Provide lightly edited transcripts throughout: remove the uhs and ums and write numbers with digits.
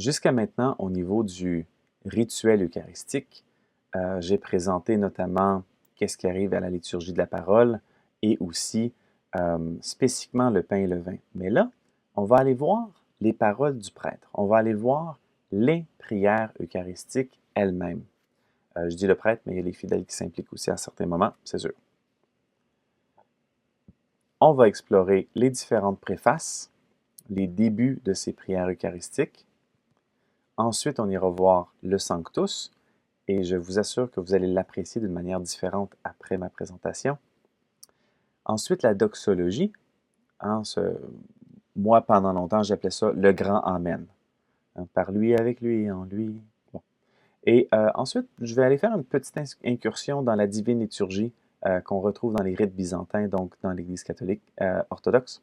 Jusqu'à maintenant, au niveau du rituel eucharistique, j'ai présenté notamment qu'est-ce qui arrive à la liturgie de la parole et aussi spécifiquement le pain et le vin. Mais là, on va aller voir les paroles du prêtre. On va aller voir les prières eucharistiques elles-mêmes. Je dis le prêtre, mais il y a les fidèles qui s'impliquent aussi à certains moments, c'est sûr. On va explorer les différentes préfaces, les débuts de ces prières eucharistiques. Ensuite, on ira voir le Sanctus, et je vous assure que vous allez l'apprécier d'une manière différente après ma présentation. Ensuite, la doxologie. Moi, pendant longtemps, j'appelais ça le grand Amen. Par lui, avec lui, en lui. Bon. Et ensuite, je vais aller faire une petite incursion dans la divine liturgie qu'on retrouve dans les rites byzantins, donc dans l'Église catholique orthodoxe.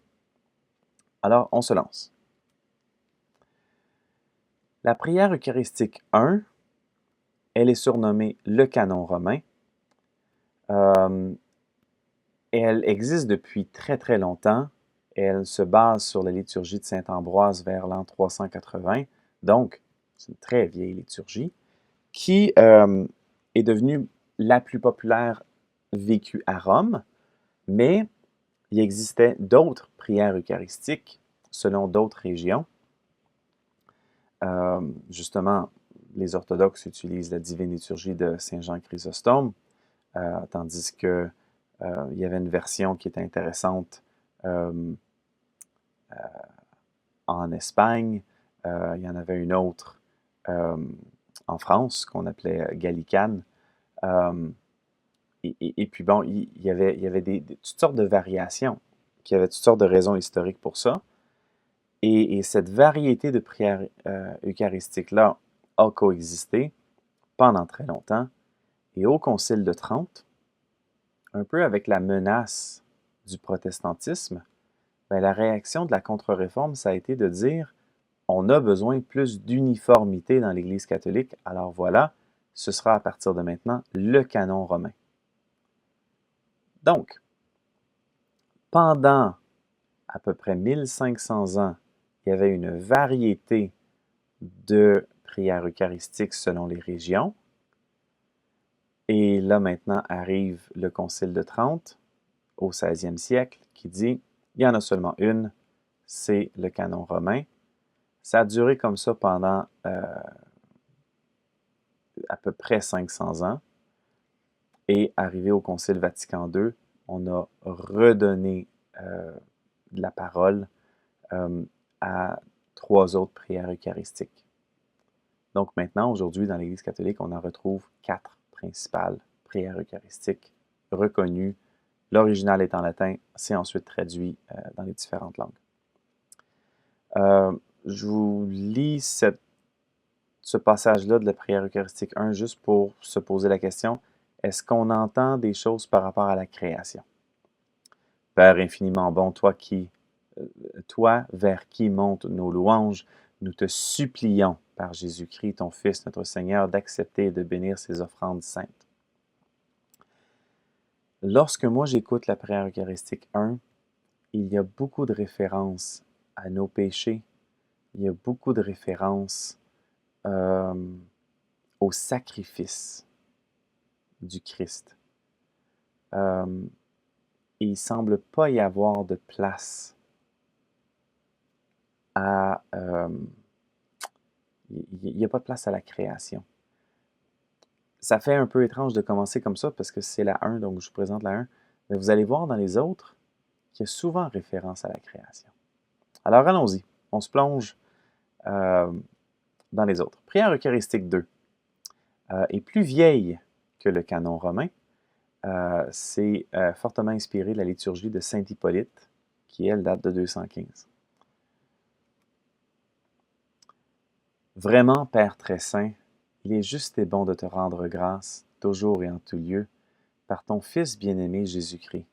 Alors, on se lance. La prière eucharistique 1, elle est surnommée le canon romain. Et elle existe depuis très très longtemps. Et elle se base sur la liturgie de Saint-Ambroise vers l'an 380. Donc, c'est une très vieille liturgie qui est devenue la plus populaire vécue à Rome. Mais il existait d'autres prières eucharistiques selon d'autres régions. Justement, les orthodoxes utilisent la divine liturgie de Saint Jean Chrysostome, tandis que il y avait une version qui était intéressante en Espagne. Il y en avait une autre en France qu'on appelait gallicane. Et puis bon, il y avait toutes sortes de variations, qui avaient toutes sortes de raisons historiques pour ça. Et cette variété de prières eucharistiques-là a coexisté pendant très longtemps. Et au Concile de Trente, un peu avec la menace du protestantisme, ben, la réaction de la contre-réforme, ça a été de dire on a besoin plus d'uniformité dans l'Église catholique, alors voilà, ce sera à partir de maintenant le canon romain. Donc, pendant à peu près 1500 ans, il y avait une variété de prières eucharistiques selon les régions. Et là, maintenant, arrive le Concile de Trente, au 16e siècle, qui dit il y en a seulement une, c'est le canon romain. Ça a duré comme ça pendant à peu près 500 ans. Et arrivé au Concile Vatican II, on a redonné de la parole à 3 autres prières eucharistiques. Donc maintenant, aujourd'hui, dans l'Église catholique, on en retrouve 4 principales prières eucharistiques reconnues. L'original est en latin, c'est ensuite traduit dans les différentes langues. Je vous lis ce passage-là de la prière eucharistique 1 juste pour se poser la question, est-ce qu'on entend des choses par rapport à la création? Père infiniment bon, toi vers qui montent nos louanges, nous te supplions par Jésus-Christ, ton Fils, notre Seigneur, d'accepter et de bénir ces offrandes saintes. Lorsque moi j'écoute la prière eucharistique 1, il y a beaucoup de références à nos péchés, il y a beaucoup de références au sacrifice du Christ. Il ne semble pas y avoir de place à... il n'y a pas de place à la création. Ça fait un peu étrange de commencer comme ça parce que c'est la 1, donc je vous présente la 1. Mais vous allez voir dans les autres qu'il y a souvent référence à la création. Alors allons-y, on se plonge dans les autres. Prière eucharistique 2 est plus vieille que le canon romain. C'est fortement inspiré de la liturgie de Saint Hippolyte, qui, elle, date de 215. Vraiment, Père très saint, il est juste et bon de te rendre grâce, toujours et en tout lieu, par ton Fils bien-aimé Jésus-Christ,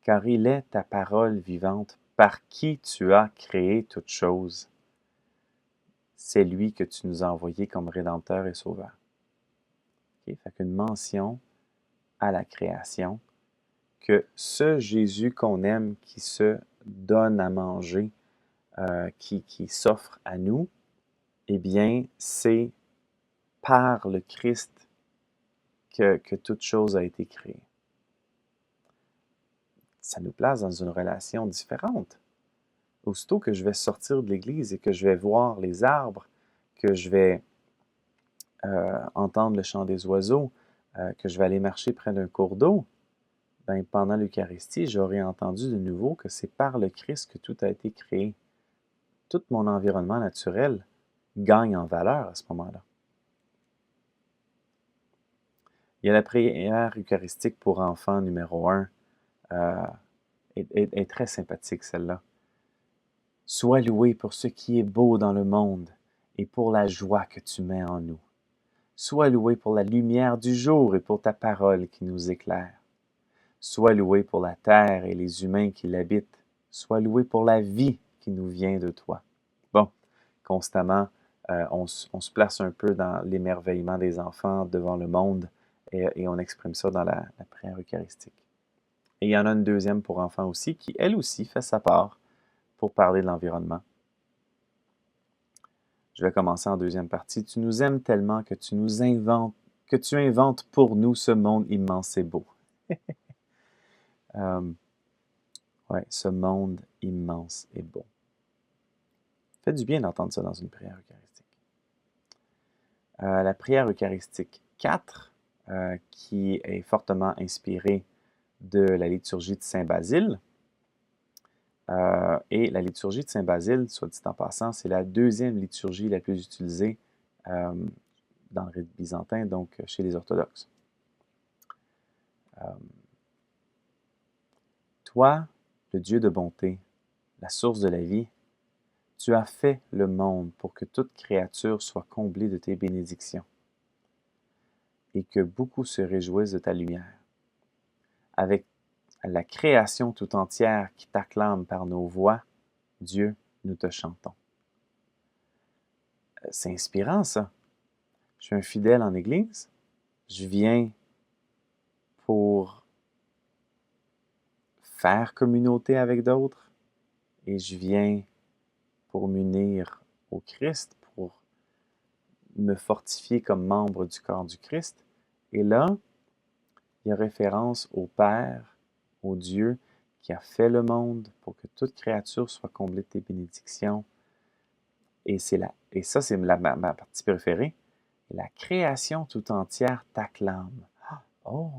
car il est ta parole vivante par qui tu as créé toutes choses. C'est lui que tu nous as envoyé comme Rédempteur et Sauveur. Okay? Fait qu'une mention à la création, que ce Jésus qu'on aime, qui se donne à manger, qui s'offre à nous, eh bien, c'est par le Christ que toute chose a été créée. Ça nous place dans une relation différente. Aussitôt que je vais sortir de l'église et que je vais voir les arbres, que je vais entendre le chant des oiseaux, que je vais aller marcher près d'un cours d'eau, ben, pendant l'Eucharistie, j'aurai entendu de nouveau que c'est par le Christ que tout a été créé. Tout mon environnement naturel gagne en valeur à ce moment-là. Il y a la prière eucharistique pour enfants numéro 1, est très sympathique celle-là. Sois loué pour ce qui est beau dans le monde et pour la joie que tu mets en nous. Sois loué pour la lumière du jour et pour ta parole qui nous éclaire. Sois loué pour la terre et les humains qui l'habitent. Sois loué pour la vie qui nous vient de toi. Bon, constamment, on se place un peu dans l'émerveillement des enfants devant le monde et on exprime ça dans la prière eucharistique. Et il y en a une deuxième pour enfants aussi qui, elle aussi, fait sa part pour parler de l'environnement. Je vais commencer en deuxième partie. Tu nous aimes tellement que tu inventes pour nous ce monde immense et beau. Ouais, ce monde immense et beau. Fait du bien d'entendre ça dans une prière eucharistique. La prière eucharistique 4, qui est fortement inspirée de la liturgie de Saint-Basile. Et la liturgie de Saint-Basile, soit dit en passant, c'est la deuxième liturgie la plus utilisée dans le rite byzantin, donc chez les orthodoxes. Toi, le Dieu de bonté, la source de la vie, tu as fait le monde pour que toute créature soit comblée de tes bénédictions et que beaucoup se réjouissent de ta lumière. Avec la création tout entière qui t'acclame par nos voix, Dieu, nous te chantons. C'est inspirant, ça. Je suis un fidèle en Église. Je viens pour faire communauté avec d'autres et je viens pour m'unir au Christ, pour me fortifier comme membre du corps du Christ. Et là, il y a référence au Père, au Dieu qui a fait le monde pour que toute créature soit comblée de tes bénédictions. Et ça, c'est ma partie préférée. La création tout entière t'acclame. Oh!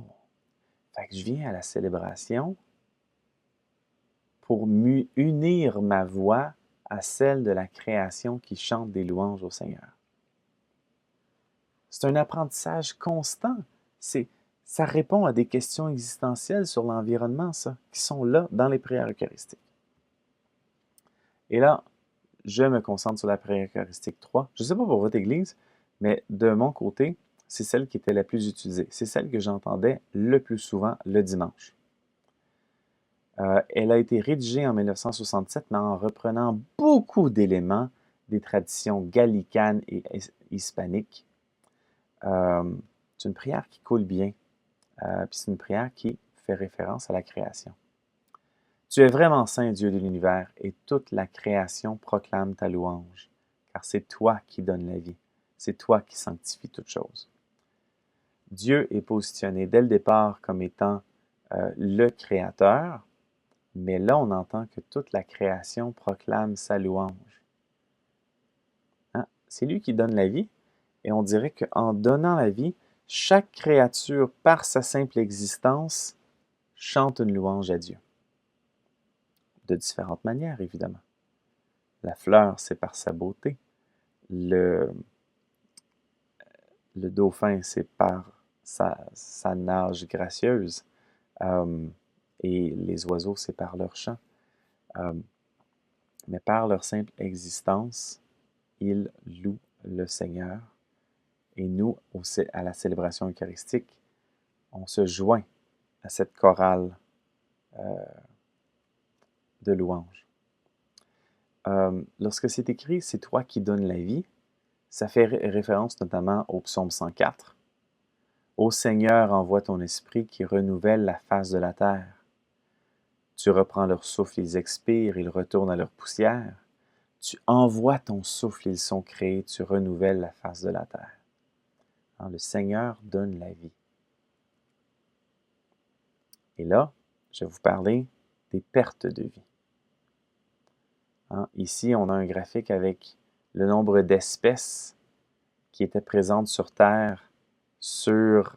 Fait que je viens à la célébration pour unir ma voix à celle de la création qui chante des louanges au Seigneur. C'est un apprentissage constant. Ça répond à des questions existentielles sur l'environnement, ça, qui sont là dans les prières eucharistiques. Et là, je me concentre sur la prière eucharistique 3. Je ne sais pas pour votre Église, mais de mon côté, c'est celle qui était la plus utilisée. C'est celle que j'entendais le plus souvent le dimanche. Elle a été rédigée en 1967, mais en reprenant beaucoup d'éléments des traditions gallicanes et hispaniques. C'est une prière qui coule bien, puis c'est une prière qui fait référence à la création. Tu es vraiment saint, Dieu de l'univers, et toute la création proclame ta louange, car c'est toi qui donnes la vie, c'est toi qui sanctifies toutes choses. Dieu est positionné dès le départ comme étant le Créateur, mais là, on entend que toute la création proclame sa louange. Hein? C'est lui qui donne la vie, et on dirait qu'en donnant la vie, chaque créature, par sa simple existence, chante une louange à Dieu. De différentes manières, évidemment. La fleur, c'est par sa beauté. Le dauphin, c'est par sa nage gracieuse. Et les oiseaux, c'est par leur chant. Mais par leur simple existence, ils louent le Seigneur. Et nous, à la célébration eucharistique, on se joint à cette chorale de louanges. Lorsque c'est écrit « C'est toi qui donnes la vie », ça fait référence notamment au psaume 104. « Ô Seigneur, envoie ton esprit qui renouvelle la face de la terre. Tu reprends leur souffle, ils expirent, ils retournent à leur poussière. Tu envoies ton souffle, ils sont créés, tu renouvelles la face de la terre. Le Seigneur donne la vie. Et là, je vais vous parler des pertes de vie. Ici, on a un graphique avec le nombre d'espèces qui étaient présentes sur Terre sur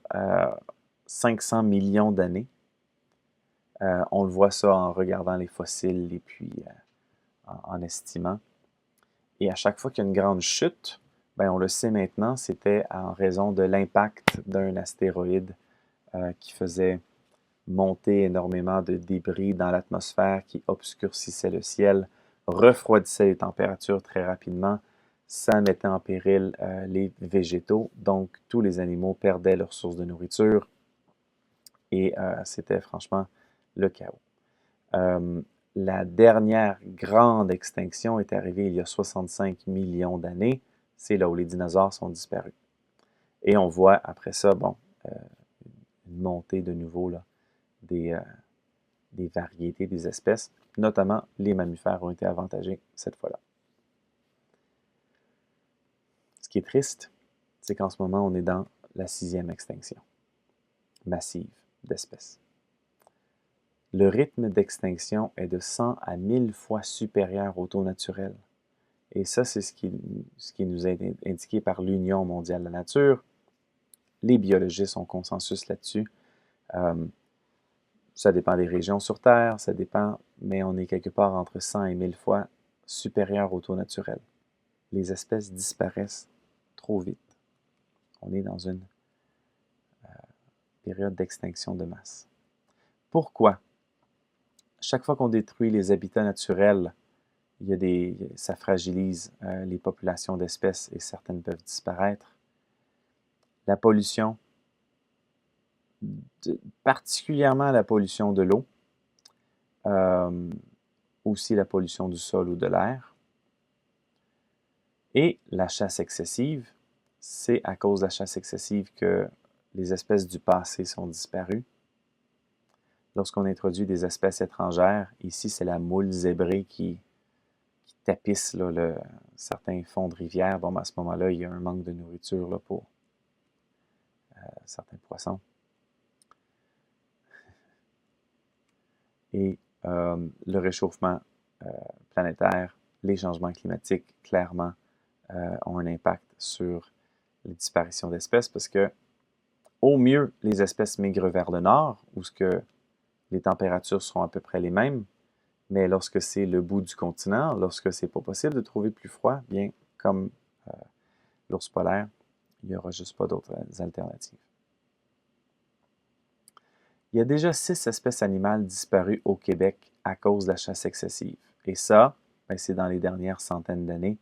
500 millions d'années. On le voit ça en regardant les fossiles et puis en estimant. Et à chaque fois qu'il y a une grande chute, ben on le sait maintenant, c'était en raison de l'impact d'un astéroïde qui faisait monter énormément de débris dans l'atmosphère, qui obscurcissait le ciel, refroidissait les températures très rapidement. Ça mettait en péril les végétaux, donc tous les animaux perdaient leur source de nourriture et c'était franchement le chaos. La dernière grande extinction est arrivée il y a 65 millions d'années. C'est là où les dinosaures sont disparus. Et on voit après ça, une montée de nouveau là, des variétés, des espèces. Notamment, les mammifères ont été avantagés cette fois-là. Ce qui est triste, c'est qu'en ce moment, on est dans la 6e extinction massive d'espèces. Le rythme d'extinction est de 100 à 1000 fois supérieur au taux naturel. Et ça, c'est ce qui nous est indiqué par l'Union mondiale de la nature. Les biologistes ont consensus là-dessus. Ça dépend des régions sur Terre, ça dépend, mais on est quelque part entre 100 et 1000 fois supérieur au taux naturel. Les espèces disparaissent trop vite. On est dans une période d'extinction de masse. Pourquoi? Chaque fois qu'on détruit les habitats naturels, ça fragilise les populations d'espèces et certaines peuvent disparaître. La pollution, particulièrement la pollution de l'eau, aussi la pollution du sol ou de l'air. Et la chasse excessive, c'est à cause de la chasse excessive que les espèces du passé sont disparues. Lorsqu'on introduit des espèces étrangères, ici c'est la moule zébrée qui tapisse là, certains fonds de rivière. À ce moment-là, il y a un manque de nourriture là, pour certains poissons. Et le réchauffement planétaire, les changements climatiques, clairement, ont un impact sur les disparitions d'espèces parce que, au mieux, les espèces migrent vers le nord, où les températures seront à peu près les mêmes, mais lorsque c'est le bout du continent, lorsque c'est pas possible de trouver plus froid, bien, comme l'ours polaire, il n'y aura juste pas d'autres alternatives. Il y a déjà 6 espèces animales disparues au Québec à cause de la chasse excessive. Et ça, c'est dans les dernières centaines d'années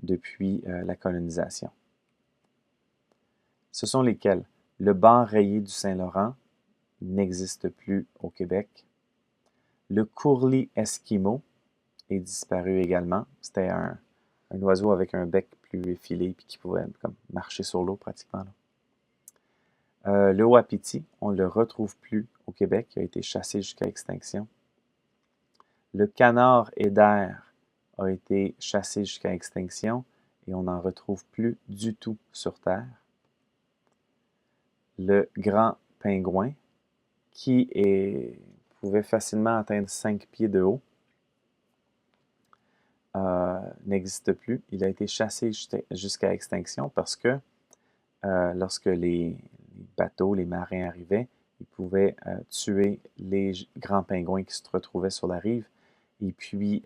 depuis la colonisation. Ce sont lesquelles? Le bar rayé du Saint-Laurent n'existe plus au Québec. Le courlis esquimau est disparu également. C'était un oiseau avec un bec plus effilé et qui pouvait comme, marcher sur l'eau pratiquement. Le wapiti, on ne le retrouve plus au Québec, il a été chassé jusqu'à extinction. Le canard eider a été chassé jusqu'à extinction et on n'en retrouve plus du tout sur Terre. Le grand pingouin, qui pouvait facilement atteindre 5 pieds de haut, n'existe plus. Il a été chassé jusqu'à extinction parce que lorsque les bateaux, les marins arrivaient, ils pouvaient tuer les grands pingouins qui se retrouvaient sur la rive. Et puis,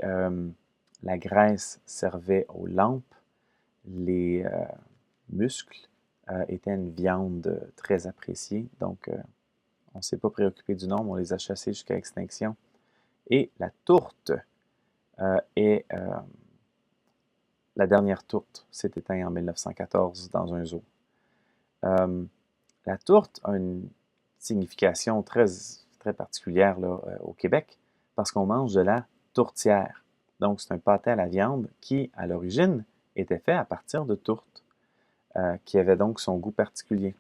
la graisse servait aux lampes. Les muscles étaient une viande très appréciée. Donc, on ne s'est pas préoccupé du nombre, on les a chassés jusqu'à extinction. Et la tourte est... la dernière tourte s'est éteinte en 1914 dans un zoo. La tourte a une signification très, très particulière là, au Québec parce qu'on mange de la tourtière. Donc, c'est un pâté à la viande qui, à l'origine, était fait à partir de tourte, qui avait donc son goût particulier.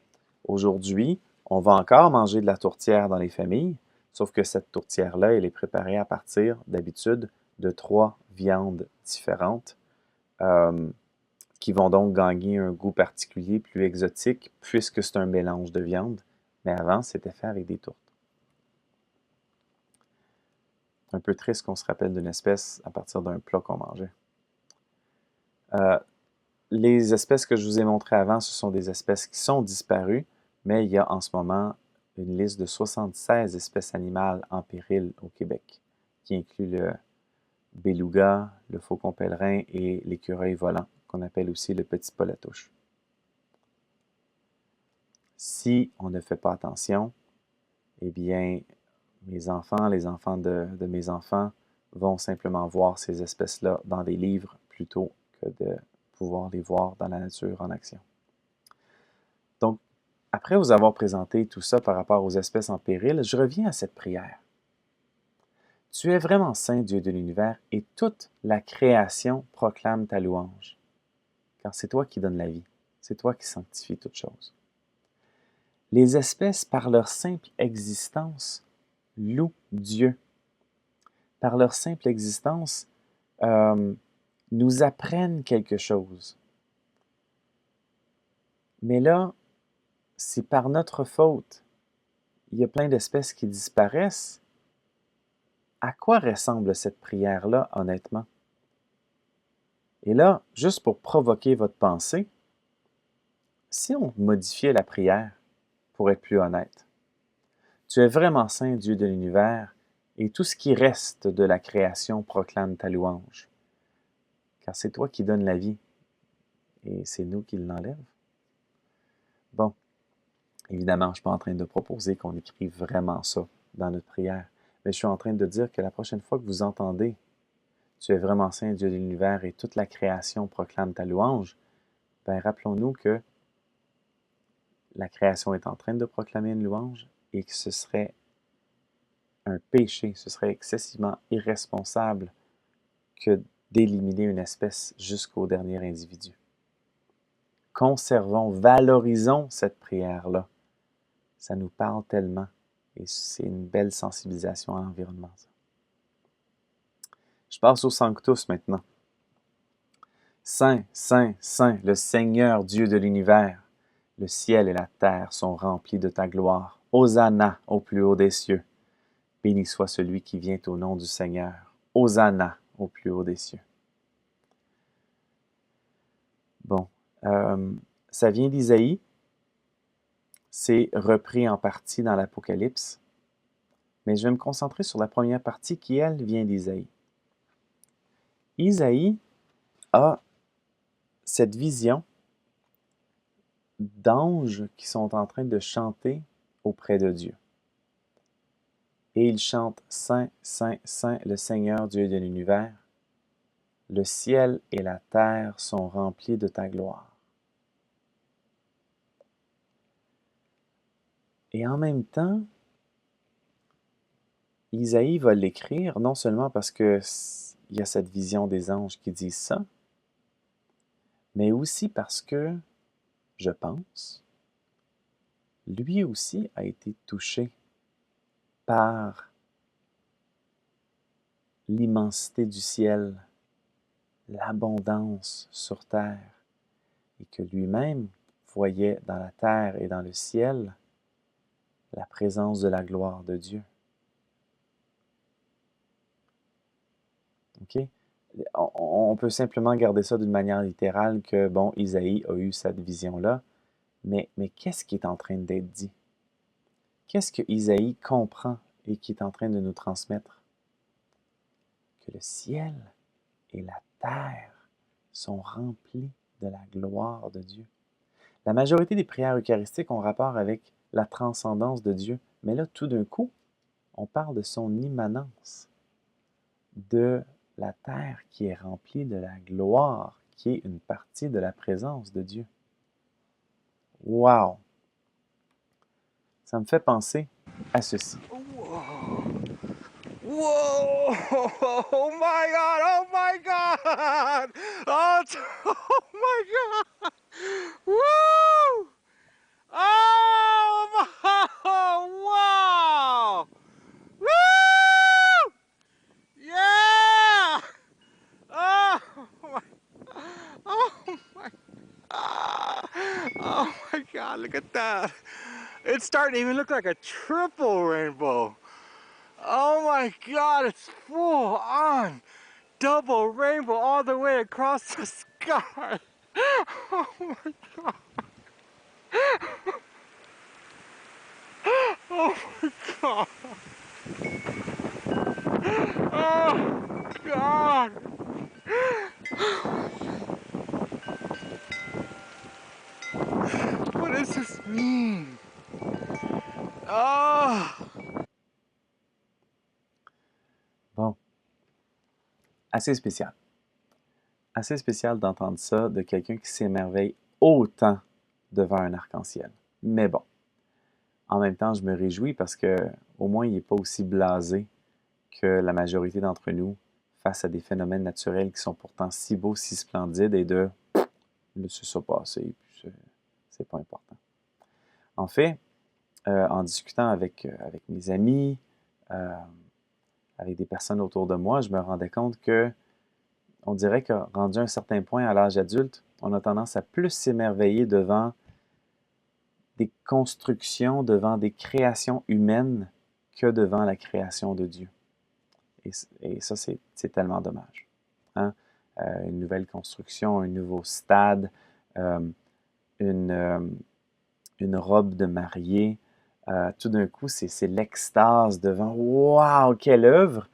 Aujourd'hui, on va encore manger de la tourtière dans les familles, sauf que cette tourtière-là, elle est préparée à partir, d'habitude, de 3 viandes différentes qui vont donc gagner un goût particulier, plus exotique, puisque c'est un mélange de viande. Mais avant, c'était fait avec des tourtes. Un peu triste qu'on se rappelle d'une espèce à partir d'un plat qu'on mangeait. Les espèces que je vous ai montrées avant, ce sont des espèces qui sont disparues, mais il y a en ce moment une liste de 76 espèces animales en péril au Québec, qui inclut le beluga, le faucon pèlerin et l'écureuil volant, qu'on appelle aussi le petit poll à touche. Si on ne fait pas attention, eh bien, mes enfants, les enfants de mes enfants, vont simplement voir ces espèces-là dans des livres plutôt que de pouvoir les voir dans la nature en action. Donc, après vous avoir présenté tout ça par rapport aux espèces en péril, je reviens à cette prière. Tu es vraiment saint, Dieu de l'univers, et toute la création proclame ta louange. Car c'est toi qui donnes la vie, c'est toi qui sanctifies toutes choses. Les espèces, par leur simple existence, louent Dieu. Par leur simple existence, nous apprennent quelque chose. Mais là, si par notre faute, il y a plein d'espèces qui disparaissent, à quoi ressemble cette prière-là, honnêtement? Et là, juste pour provoquer votre pensée, si on modifiait la prière pour être plus honnête, tu es vraiment saint, Dieu de l'univers, et tout ce qui reste de la création proclame ta louange. Car c'est toi qui donnes la vie, et c'est nous qui l'enlève. Bon, évidemment, je ne suis pas en train de proposer qu'on écrive vraiment ça dans notre prière, mais je suis en train de dire que la prochaine fois que vous entendez « Tu es vraiment saint, Dieu de l'univers, et toute la création proclame ta louange », ben rappelons-nous que la création est en train de proclamer une louange et que ce serait un péché, ce serait excessivement irresponsable que d'éliminer une espèce jusqu'au dernier individu. Conservons, valorisons cette prière-là. Ça nous parle tellement et c'est une belle sensibilisation à l'environnement. Ça. Je passe au Sanctus maintenant. Saint, Saint, Saint, le Seigneur Dieu de l'univers, le ciel et la terre sont remplis de ta gloire. Hosanna au plus haut des cieux. Béni soit celui qui vient au nom du Seigneur. Hosanna au plus haut des cieux. Bon, ça vient d'Isaïe. C'est repris en partie dans l'Apocalypse. Mais je vais me concentrer sur la première partie qui, elle, vient d'Isaïe. Isaïe a cette vision d'anges qui sont en train de chanter auprès de Dieu. Et ils chantent « Saint, Saint, Saint, le Seigneur Dieu de l'univers. Le ciel et la terre sont remplis de ta gloire. » Et en même temps, Isaïe va l'écrire, non seulement parce qu'il y a cette vision des anges qui disent ça, mais aussi parce que, je pense, lui aussi a été touché par l'immensité du ciel, l'abondance sur terre, et que lui-même voyait dans la terre et dans le ciel la présence de la gloire de Dieu. OK? On peut simplement garder ça d'une manière littérale que, bon, Isaïe a eu cette vision-là, mais qu'est-ce qui est en train d'être dit? Qu'est-ce que Isaïe comprend et qui est en train de nous transmettre? Que le ciel et la terre sont remplis de la gloire de Dieu. La majorité des prières eucharistiques ont rapport avec la transcendance de Dieu, mais là, tout d'un coup, on parle de son immanence, de la terre qui est remplie de la gloire, qui est une partie de la présence de Dieu. Wow! Ça me fait penser à ceci. Whoa! Oh my God! Oh my God! Oh, oh my God! Woo! Oh my! Wow! Woo! Yeah! God, look at that. It's starting to even look like a triple rainbow. Oh my God, it's full on double rainbow all the way across the sky. Oh my God. Oh my God. Oh God. What does this mean? Oh. Bon, assez spécial. Assez spécial d'entendre ça de quelqu'un qui s'émerveille autant devant un arc-en-ciel. Mais bon, en même temps, je me réjouis parce que au moins il n'est pas aussi blasé que la majorité d'entre nous face à des phénomènes naturels qui sont pourtant si beaux, si splendides et de laisser ça passer, puis c'est pas important. En fait, en discutant avec mes amis, euh, avec des personnes autour de moi, je me rendais compte que on dirait que rendu à un certain point à l'âge adulte, on a tendance à plus s'émerveiller devant des constructions, devant des créations humaines que devant la création de Dieu. Et ça, c'est tellement dommage. Hein? Une nouvelle construction, un nouveau stade, euh, une, euh, une robe de mariée, tout d'un coup, c'est l'extase devant «Waouh, quelle œuvre!»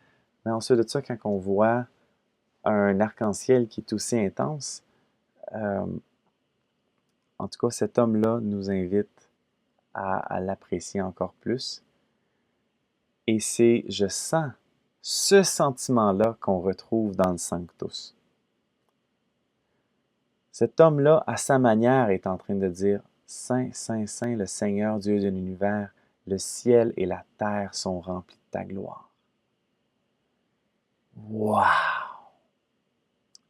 Mais ensuite de ça, quand on voit un arc-en-ciel qui est aussi intense, euh, en tout cas, cet homme-là nous invite à l'apprécier encore plus. Et c'est, je sens, ce sentiment-là qu'on retrouve dans le Sanctus. Cet homme-là, à sa manière, est en train de dire « Saint, Saint, Saint, le Seigneur Dieu de l'univers, le ciel et la terre sont remplis de ta gloire. » Wow!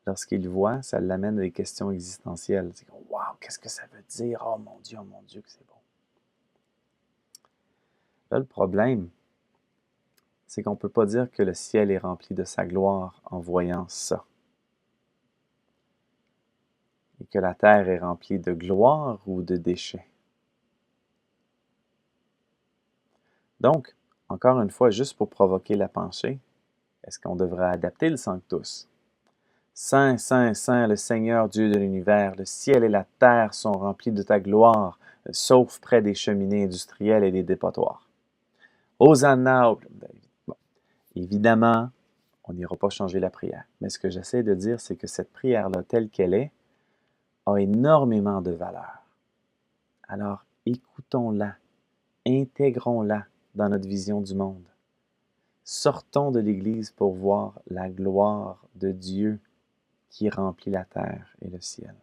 Lorsqu'il voit, ça l'amène à des questions existentielles. C'est comme « Wow, qu'est-ce que ça veut dire? Oh mon Dieu, que c'est bon! » Là, le problème, c'est qu'on ne peut pas dire que le ciel est rempli de sa gloire en voyant ça. Et que la terre est remplie de gloire ou de déchets. Donc, encore une fois, juste pour provoquer la pensée, est-ce qu'on devrait adapter le Sanctus? Saint, Saint, Saint, le Seigneur Dieu de l'univers, le ciel et la terre sont remplis de ta gloire, sauf près des cheminées industrielles et des dépotoirs. Hosanna! Bon, évidemment, on n'ira pas changer la prière. Mais ce que j'essaie de dire, c'est que cette prière-là, telle qu'elle est, a énormément de valeur. Alors, écoutons-la, intégrons-la dans notre vision du monde. Sortons de l'Église pour voir la gloire de Dieu qui remplit la terre et le ciel.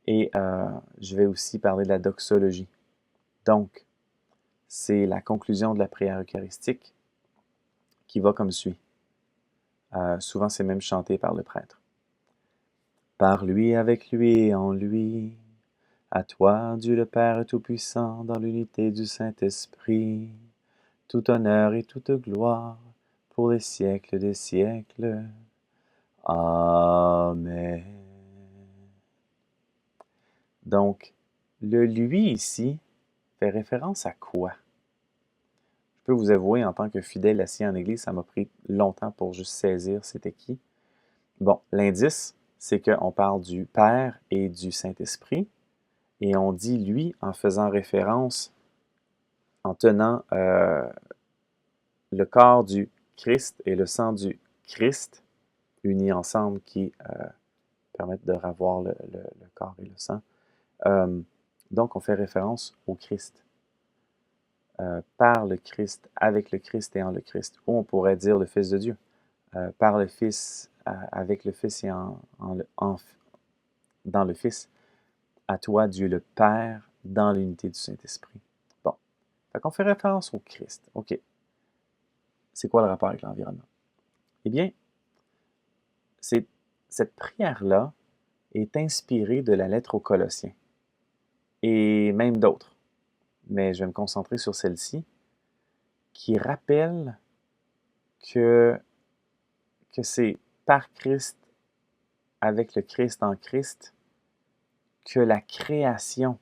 Et je vais aussi parler de la doxologie. Donc, c'est la conclusion de la prière eucharistique qui va comme suit. Souvent, c'est même chanté par le prêtre. Par lui, avec lui et en lui, à toi, Dieu le Père Tout-Puissant, dans l'unité du Saint-Esprit, tout honneur et toute gloire pour les siècles des siècles. Amen. Donc, le lui ici fait référence à quoi? Je peux vous avouer, en tant que fidèle assis en Église, ça m'a pris longtemps pour juste saisir c'était qui. Bon, l'indice, c'est qu'on parle du Père et du Saint-Esprit, et on dit lui en faisant référence, en tenant le corps du Christ et le sang du Christ unis ensemble qui permettent de ravoir le corps et le sang. Donc, on fait référence au Christ. Par le Christ, avec le Christ et en le Christ. Ou on pourrait dire le Fils de Dieu. Par le Fils, avec le Fils et dans le Fils. À toi, Dieu le Père, dans l'unité du Saint-Esprit. Bon. Fait qu'on fait référence au Christ. OK. C'est quoi le rapport avec l'environnement? Eh bien, cette prière-là est inspirée de la lettre aux Colossiens. Et même d'autres. Mais je vais me concentrer sur celle-ci, qui rappelle que c'est par Christ, avec le Christ en Christ, que la création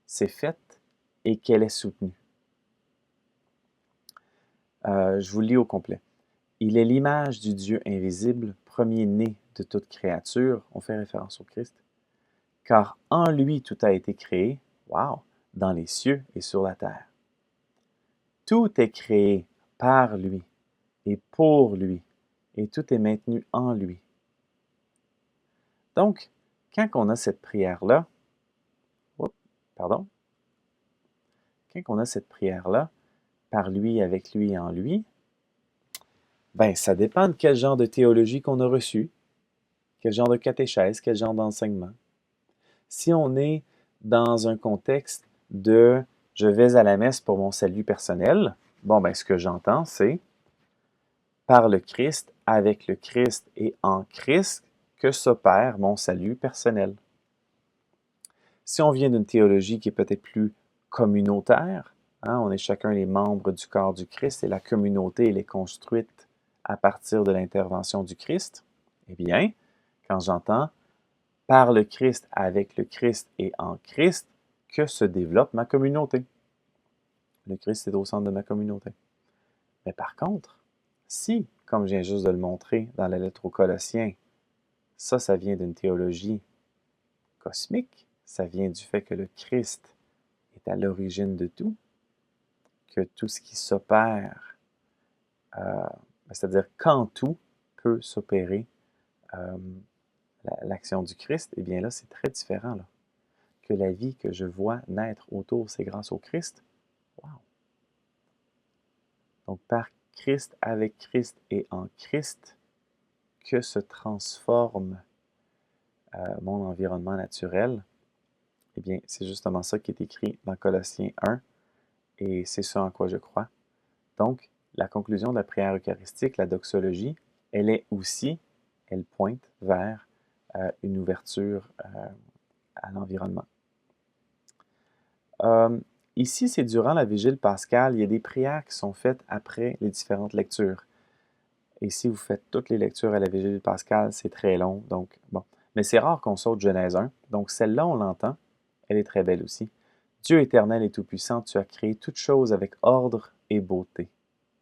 s'est faite et qu'elle est soutenue. Je vous le lis au complet. Il est l'image du Dieu invisible, premier-né de toute créature, on fait référence au Christ, car en lui tout a été créé, wow, dans les cieux et sur la terre. Tout est créé par lui et pour lui, et tout est maintenu en lui. Donc, quand on a cette prière-là, quand on a cette prière-là, par lui, avec lui et en lui, ben ça dépend de quel genre de théologie qu'on a reçu, quel genre de catéchèse, quel genre d'enseignement. Si on est dans un contexte de « je vais à la messe pour mon salut personnel », bon, ben ce que j'entends, c'est « par le Christ, avec le Christ et en Christ que s'opère mon salut personnel ». Si on vient d'une théologie qui est peut-être plus communautaire, hein, on est chacun les membres du corps du Christ et la communauté elle est construite à partir de l'intervention du Christ, eh bien, quand j'entends « par le Christ, avec le Christ et en Christ que se développe ma communauté ». Le Christ est au centre de ma communauté. Mais par contre, si, comme je viens juste de le montrer dans la lettre aux Colossiens, ça vient d'une théologie cosmique, ça vient du fait que le Christ est à l'origine de tout, que tout ce qui s'opère, c'est-à-dire qu'en tout peut s'opérer l'action du Christ, eh bien là, c'est très différent. Là. Que la vie que je vois naître autour, c'est grâce au Christ. Wow! Donc, par Christ, avec Christ et en Christ, que se transforme mon environnement naturel, eh bien, c'est justement ça qui est écrit dans Colossiens 1, et c'est ça en quoi je crois. Donc, la conclusion de la prière eucharistique, la doxologie, elle pointe vers une ouverture à l'environnement. Ici, c'est durant la vigile pascale, il y a des prières qui sont faites après les différentes lectures. Et si vous faites toutes les lectures à la vigile pascale, c'est très long, donc bon. Mais c'est rare qu'on saute Genèse 1, donc celle-là, on l'entend, elle est très belle aussi. Dieu éternel et tout-puissant, tu as créé toutes choses avec ordre et beauté.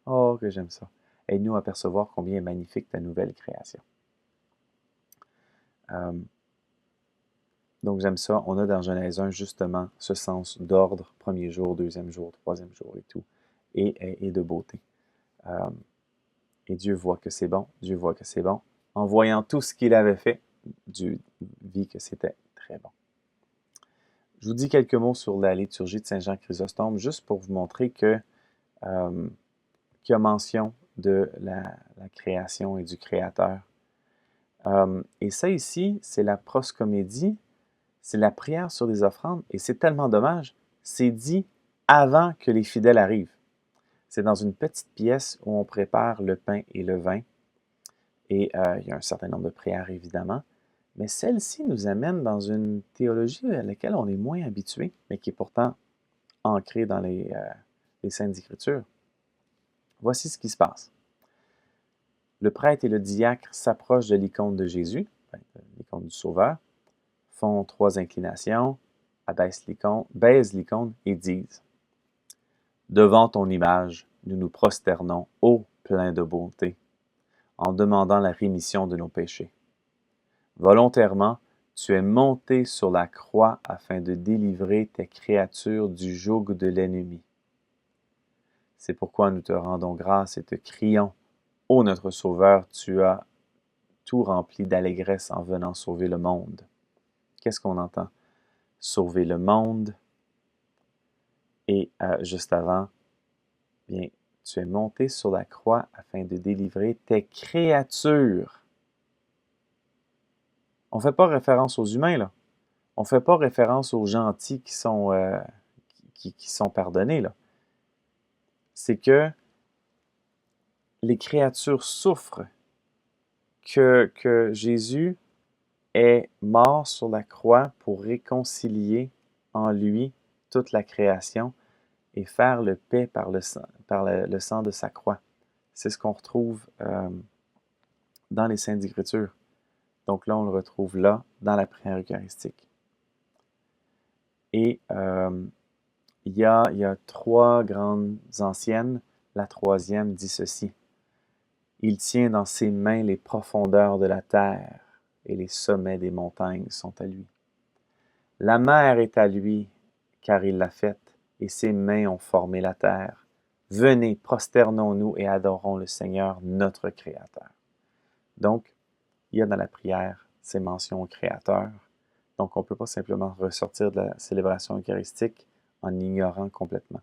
Oh, que j'aime ça. Aide-nous à percevoir combien est magnifique ta nouvelle création. Donc, j'aime ça. On a dans Genèse 1 justement ce sens d'ordre, premier jour, deuxième jour, troisième jour et tout, et de beauté. Et Dieu voit que c'est bon, Dieu voit que c'est bon. En voyant tout ce qu'il avait fait, Dieu vit que c'était très bon. Je vous dis quelques mots sur la liturgie de Saint Jean Chrysostome, juste pour vous montrer que qu'il y a mention de la création et du Créateur. Et ça ici, c'est la proscomédie, c'est la prière sur des offrandes, et c'est tellement dommage, c'est dit avant que les fidèles arrivent. C'est dans une petite pièce où on prépare le pain et le vin, et il y a un certain nombre de prières évidemment, mais celle-ci nous amène dans une théologie à laquelle on est moins habitué, mais qui est pourtant ancrée dans les Saintes Écritures. Voici ce qui se passe. Le prêtre et le diacre s'approchent de l'icône de Jésus, l'icône du Sauveur, font 3 inclinations, baisent l'icône et disent « Devant ton image, nous nous prosternons, ô plein de bonté, en demandant la rémission de nos péchés. Volontairement, tu es monté sur la croix afin de délivrer tes créatures du joug de l'ennemi. C'est pourquoi nous te rendons grâce et te crions, ô notre Sauveur, tu as tout rempli d'allégresse en venant sauver le monde. » Qu'est-ce qu'on entend? Sauver le monde. Et juste avant, bien, tu es monté sur la croix afin de délivrer tes créatures. On ne fait pas référence aux humains, là. On ne fait pas référence aux gentils qui sont pardonnés, là. C'est que les créatures souffrent, que Jésus est mort sur la croix pour réconcilier en lui toute la création et faire le paix par le sang de sa croix. C'est ce qu'on retrouve dans les Saintes Écritures. Donc là, on le retrouve là, dans la prière eucharistique. Et il y a trois grandes anciennes. La troisième dit ceci. Il tient dans ses mains les profondeurs de la terre, et les sommets des montagnes sont à lui. La mer est à lui, car il l'a faite, et ses mains ont formé la terre. Venez, prosternons-nous et adorons le Seigneur, notre Créateur. Donc, il y a dans la prière ces mentions au Créateur. Donc, on ne peut pas simplement ressortir de la célébration eucharistique en ignorant complètement.